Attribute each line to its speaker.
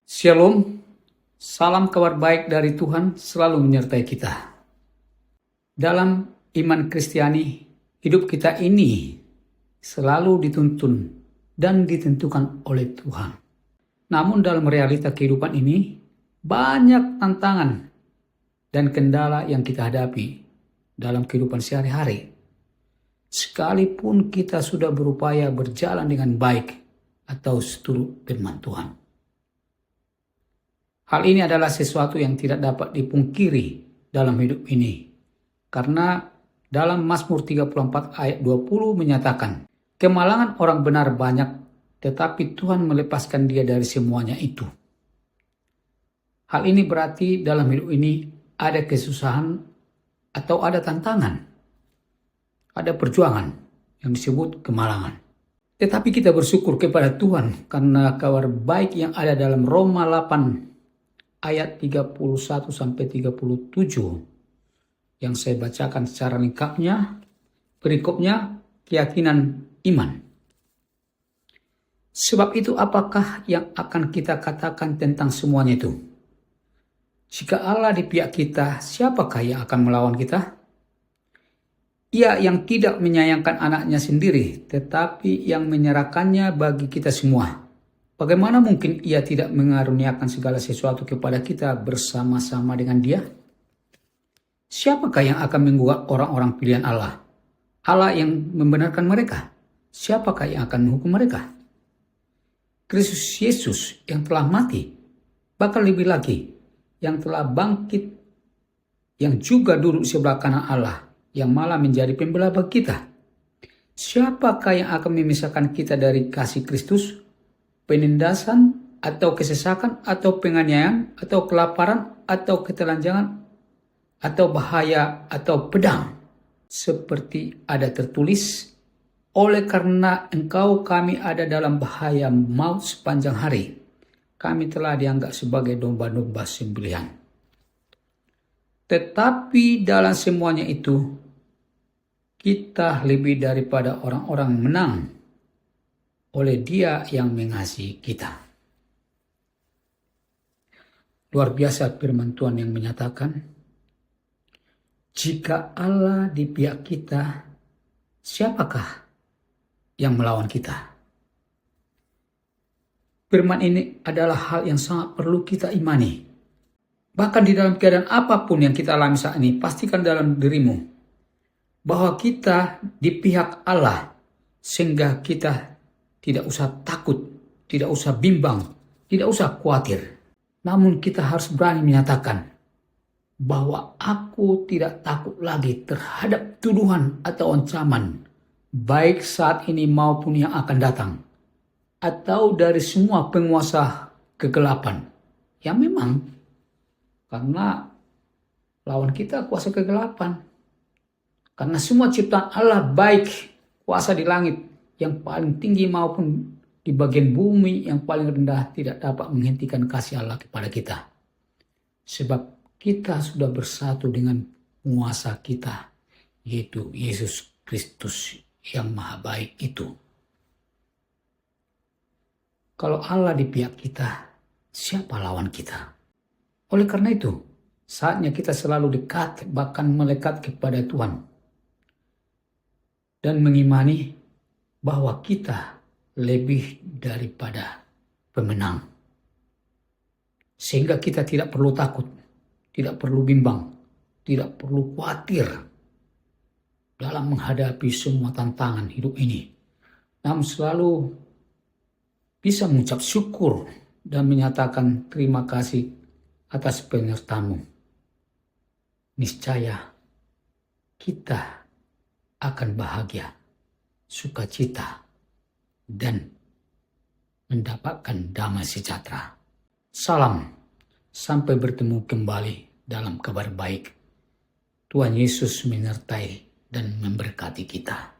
Speaker 1: Shalom, salam kabar baik dari Tuhan selalu menyertai kita. Dalam iman Kristiani, hidup kita ini selalu dituntun dan ditentukan oleh Tuhan. Namun dalam realita kehidupan ini, banyak tantangan dan kendala yang kita hadapi dalam kehidupan sehari-hari. Sekalipun kita sudah berupaya berjalan dengan baik atau seturut firman Tuhan. Hal ini adalah sesuatu yang tidak dapat dipungkiri dalam hidup ini. Karena dalam Mazmur 34 ayat 20 menyatakan, kemalangan orang benar banyak, tetapi Tuhan melepaskan dia dari semuanya itu. Hal ini berarti dalam hidup ini ada kesusahan atau ada tantangan. Ada perjuangan yang disebut kemalangan. Tetapi kita bersyukur kepada Tuhan karena kabar baik yang ada dalam Roma 8 ayat 31-37 yang saya bacakan secara lengkapnya, berikutnya keyakinan iman. Sebab itu apakah yang akan kita katakan tentang semuanya itu? Jika Allah di pihak kita, siapakah yang akan melawan kita? Ia yang tidak menyayangkan anaknya sendiri, tetapi yang menyerahkannya bagi kita semua. Bagaimana mungkin ia tidak mengaruniakan segala sesuatu kepada kita bersama-sama dengan dia? Siapakah yang akan menggugat orang-orang pilihan Allah? Allah yang membenarkan mereka. Siapakah yang akan menghukum mereka? Kristus Yesus yang telah mati, bahkan lebih lagi, yang telah bangkit, yang juga duduk sebelah kanan Allah, yang malah menjadi pembela bagi kita. Siapakah yang akan memisahkan kita dari kasih Kristus? Penindasan, atau kesesakan, atau penganiayaan, atau kelaparan, atau ketelanjangan, atau bahaya, atau pedang. Seperti ada tertulis, oleh karena engkau kami ada dalam bahaya maut sepanjang hari. Kami telah dianggap sebagai domba-domba sembelihan. Tetapi dalam semuanya itu, kita lebih daripada orang-orang menang oleh Dia yang mengasihi kita. Luar biasa firman Tuhan yang menyatakan, jika Allah di pihak kita, siapakah yang melawan kita? Firman ini adalah hal yang sangat perlu kita imani. Bahkan di dalam keadaan apapun yang kita alami saat ini, pastikan dalam dirimu bahwa kita di pihak Allah, sehingga kita tidak usah takut, tidak usah bimbang, tidak usah khawatir. Namun kita harus berani menyatakan bahwa aku tidak takut lagi terhadap tuduhan atau ancaman, baik saat ini maupun yang akan datang, atau dari semua penguasa kegelapan. Yang memang, karena lawan kita kuasa kegelapan. Karena semua ciptaan Allah baik, kuasa di langit, yang paling tinggi maupun di bagian bumi yang paling rendah tidak dapat menghentikan kasih Allah kepada kita. Sebab kita sudah bersatu dengan penguasa kita, yaitu Yesus Kristus yang maha baik itu. Kalau Allah di pihak kita, siapa lawan kita? Oleh karena itu, saatnya kita selalu dekat, bahkan melekat kepada Tuhan. Dan mengimani bahwa kita lebih daripada pemenang. Sehingga kita tidak perlu takut, tidak perlu bimbang, tidak perlu khawatir dalam menghadapi semua tantangan hidup ini. Namun selalu bisa mengucap syukur dan menyatakan terima kasih atas penyertamu. Niscaya kita akan bahagia, sukacita, dan mendapatkan damai sejahtera. Salam, sampai bertemu kembali dalam kabar baik. Tuhan Yesus menyertai dan memberkati kita.